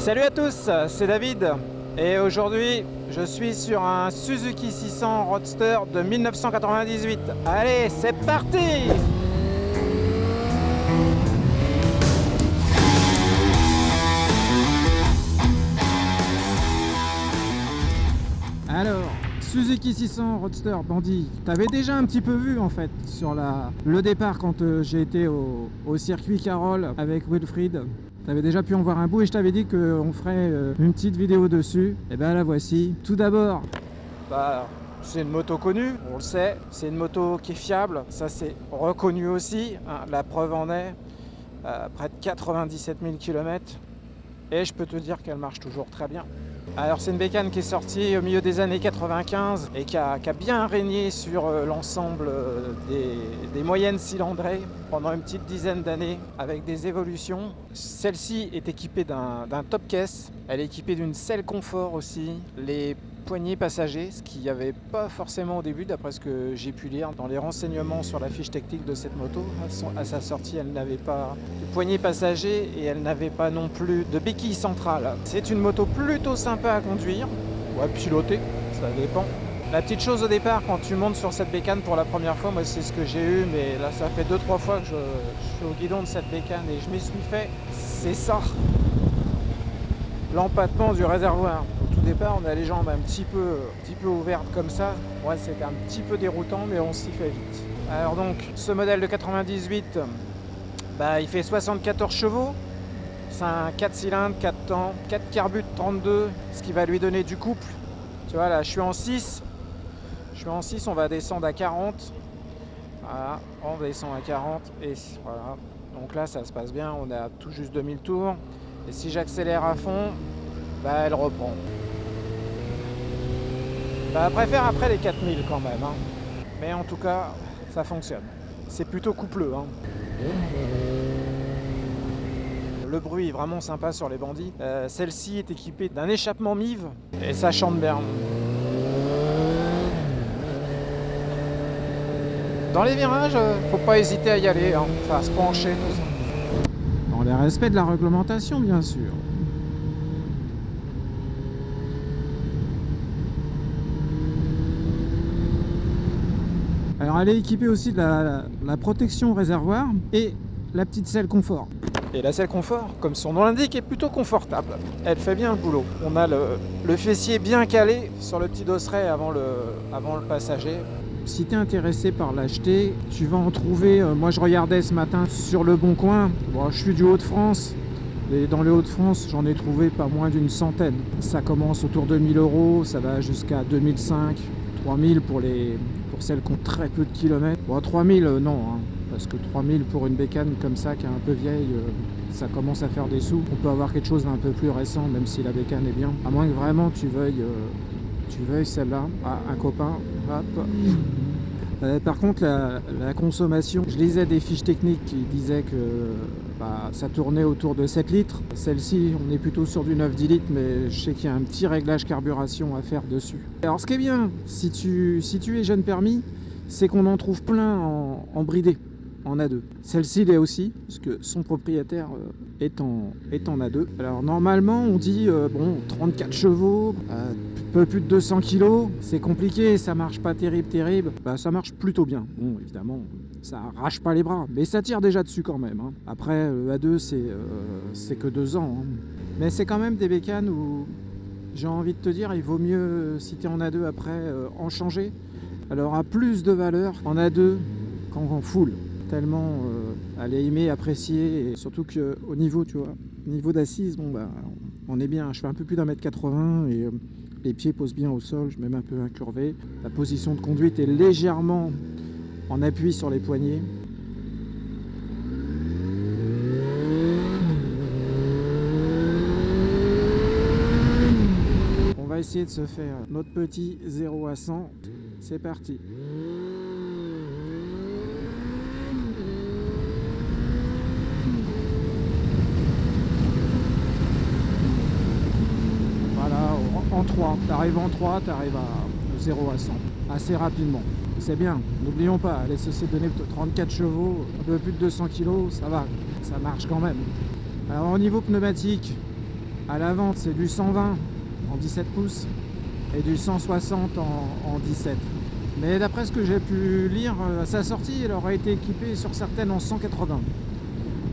Salut à tous, c'est David et aujourd'hui je suis sur un Suzuki 600 Roadster de 1998. Allez, c'est parti! Alors, Suzuki 600 Roadster Bandit, t'avais déjà un petit peu vu en fait sur le départ quand j'ai été au circuit Carole avec Wilfried. T'avais déjà pu en voir un bout et je t'avais dit qu'on ferait une petite vidéo dessus. Et ben la voici. Tout d'abord, c'est une moto connue, on le sait. C'est une moto qui est fiable, ça c'est reconnu aussi. Hein, la preuve en est, près de 97 000 km. Et je peux te dire qu'elle marche toujours très bien. Alors c'est une bécane qui est sortie au milieu des années 95 et qui a bien régné sur l'ensemble des moyennes cylindrées pendant une petite dizaine d'années avec des évolutions. Celle-ci est équipée d'un top case, elle est équipée d'une selle confort aussi, les poignées passagers, ce qu'il n'y avait pas forcément au début d'après ce que j'ai pu lire dans les renseignements sur la fiche technique de cette moto. À sa sortie, elle n'avait pas de poignées passagers et elle n'avait pas non plus de béquille centrale. C'est une moto plutôt sympa à conduire ou à piloter, ça dépend. La petite chose au départ, quand tu montes sur cette bécane pour la première fois, moi c'est ce que j'ai eu, mais là ça fait 2-3 fois que je suis au guidon de cette bécane et je m'y suis fait, c'est ça, l'empattement du réservoir. Au départ, on a les jambes un petit peu ouvertes comme ça. Ouais, c'était un petit peu déroutant, mais on s'y fait vite. Alors donc, ce modèle de 98, il fait 74 chevaux. C'est un 4 cylindres, 4 temps, 4 carbut 32, ce qui va lui donner du couple. Tu vois, là, je suis en 6. On va descendre à 40. Voilà, on descend à 40 et voilà. Donc là, ça se passe bien, on est à tout juste 2000 tours. Et si j'accélère à fond, elle reprend. Elle préfère après les 4000 quand même, hein. Mais en tout cas, ça fonctionne. C'est plutôt coupleux, hein. Le bruit est vraiment sympa sur les bandits. Celle-ci est équipée d'un échappement MIV et ça chante bien. Dans les virages, faut pas hésiter à y aller, hein. Enfin, à se pencher, tout ça. Dans le respect de la réglementation, bien sûr. Alors elle est équipée aussi de la protection réservoir et la petite selle confort. Et la selle confort, comme son nom l'indique, est plutôt confortable. Elle fait bien le boulot. On a le fessier bien calé sur le petit dosseret avant le passager. Si tu es intéressé par l'acheter, tu vas en trouver, moi je regardais ce matin sur le Bon Coin. Bon, je suis du Hauts-de-France. Et dans les Hauts-de-France, j'en ai trouvé pas moins d'une centaine. Ça commence autour de 1000 €, ça va jusqu'à 2005, 3000 pour celles qui ont très peu de kilomètres. Bon, 3000 non, hein, parce que 3000 pour une bécane comme ça qui est un peu vieille, ça commence à faire des sous. On peut avoir quelque chose d'un peu plus récent, même si la bécane est bien. À moins que vraiment tu veuilles celle-là. Ah, un copain, hop. Par contre, la consommation, je lisais des fiches techniques qui disaient que ça tournait autour de 7 litres. Celle-ci, on est plutôt sur du 9-10 litres, mais je sais qu'il y a un petit réglage carburation à faire dessus. Alors, ce qui est bien, si tu es jeune permis, c'est qu'on en trouve plein en bridé, en A2. Celle-ci l'est aussi, parce que son propriétaire est en A2. Alors, normalement, on dit, 34 chevaux, peu plus de 200 kg, c'est compliqué, ça marche pas terrible. Ça marche plutôt bien. Bon, évidemment, ça arrache pas les bras, mais ça tire déjà dessus quand même, hein. Après, le A2, c'est que 2 ans, hein. Mais c'est quand même des bécanes où j'ai envie de te dire, il vaut mieux, si tu es en A2 après, en changer. Elle aura plus de valeur en A2 qu'en full. Tellement elle est aimée, appréciée, et surtout qu'au niveau, tu vois, niveau d'assise, on est bien. Je fais un peu plus d'1m80 et les pieds posent bien au sol, je mets même un peu incurvé. La position de conduite est légèrement en appui sur les poignets. On va essayer de se faire notre petit 0 à 100. C'est parti. En 3, tu arrives en 3, tu arrives à 0 à 100 assez rapidement. C'est bien, n'oublions pas, elle est censée donner 34 chevaux, un peu plus de 200 kg, ça va, ça marche quand même. Alors au niveau pneumatique, À l'avant, c'est du 120 en 17 pouces et du 160 en 17. Mais d'après ce que j'ai pu lire, à sa sortie, elle aurait été équipée sur certaines en 180.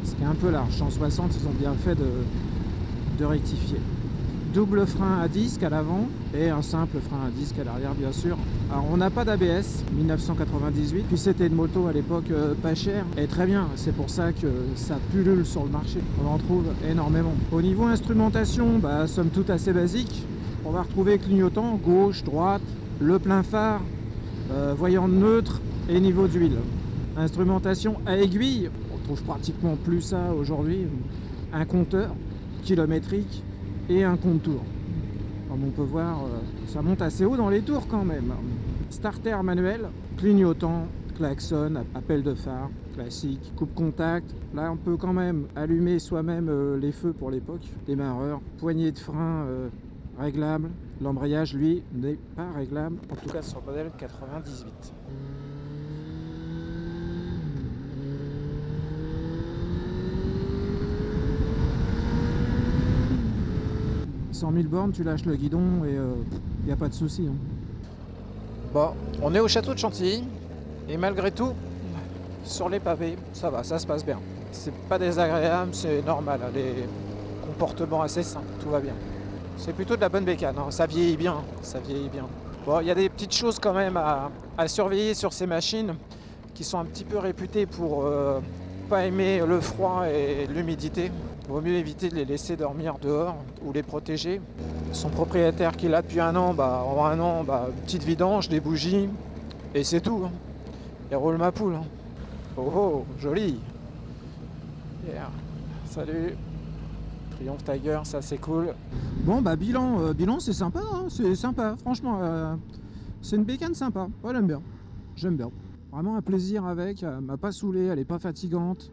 Ce qui est un peu large. 160, ils ont bien fait de rectifier. Double frein à disque à l'avant et un simple frein à disque à l'arrière, bien sûr. Alors on n'a pas d'ABS, 1998, puis c'était une moto à l'époque pas chère et très bien, c'est pour ça que ça pullule sur le marché, on en trouve énormément. Au niveau instrumentation, somme toute assez basique, on va retrouver clignotant, gauche, droite, le plein phare, voyant neutre et niveau d'huile. Instrumentation à aiguille, on trouve pratiquement plus ça aujourd'hui, un compteur kilométrique et un compte-tour. Comme on peut voir, ça monte assez haut dans les tours quand même. Starter manuel, clignotant, klaxon, appel de phare, classique, coupe-contact. Là, on peut quand même allumer soi-même les feux pour l'époque. Démarreur, poignée de frein réglable. L'embrayage, lui, n'est pas réglable, en tout cas sur le modèle 98. 100 000 bornes, tu lâches le guidon et il n'y a pas de souci. Hein. Bon, on est au château de Chantilly et malgré tout, sur les pavés, ça va, ça se passe bien. C'est pas désagréable, c'est normal, les comportements assez simples, tout va bien. C'est plutôt de la bonne bécane, hein. Ça vieillit bien, ça vieillit bien. Bon, il y a des petites choses quand même à surveiller sur ces machines qui sont un petit peu réputées pour pas aimer le froid et l'humidité. Il vaut mieux éviter de les laisser dormir dehors ou les protéger. Son propriétaire qui l'a depuis un an, en un an, une petite vidange, des bougies, et c'est tout. Hein. Et roule ma poule. Hein. Oh, joli. Yeah. Salut. Triumph Tiger, ça c'est cool. Bon, bilan c'est sympa, hein. C'est sympa, franchement. C'est une bécane sympa. Ouais, j'aime bien. Vraiment un plaisir avec, elle m'a pas saoulé, elle est pas fatigante.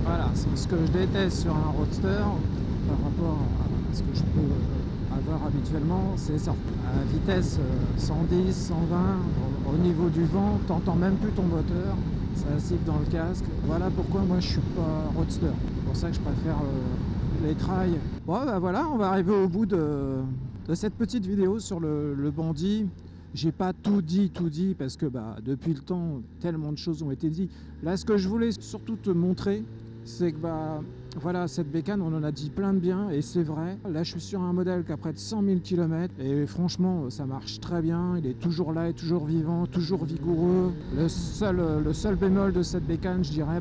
Voilà, c'est ce que je déteste sur un roadster par rapport à ce que je peux avoir habituellement, c'est ça. À vitesse 110, 120, au niveau du vent, t'entends même plus ton moteur, ça siffle dans le casque. Voilà pourquoi moi je suis pas roadster. C'est pour ça que je préfère les trails. Bon voilà, on va arriver au bout de cette petite vidéo sur le bandit. J'ai pas tout dit parce que depuis le temps, tellement de choses ont été dites. Là, ce que je voulais surtout te montrer, c'est que voilà, cette bécane, on en a dit plein de bien et c'est vrai. Là, je suis sur un modèle qui a près de 100 000 km et franchement, ça marche très bien. Il est toujours là, il est toujours vivant, toujours vigoureux. Le seul bémol de cette bécane, je dirais,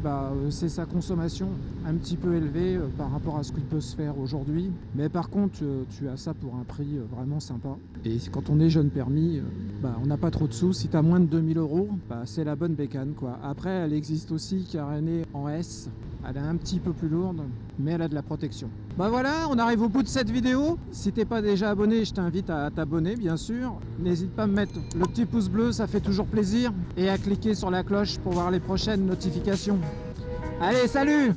c'est sa consommation un petit peu élevée par rapport à ce qui peut se faire aujourd'hui. Mais par contre, tu as ça pour un prix vraiment sympa. Et quand on est jeune permis, on n'a pas trop de sous. Si tu as moins de 2000 €, c'est la bonne bécane, quoi. Après, elle existe aussi carénée en S. Elle est un petit peu plus lourde, mais elle a de la protection. Voilà, on arrive au bout de cette vidéo. Si t'es pas déjà abonné, je t'invite à t'abonner, bien sûr. N'hésite pas à me mettre le petit pouce bleu, ça fait toujours plaisir. Et à cliquer sur la cloche pour voir les prochaines notifications. Allez, salut!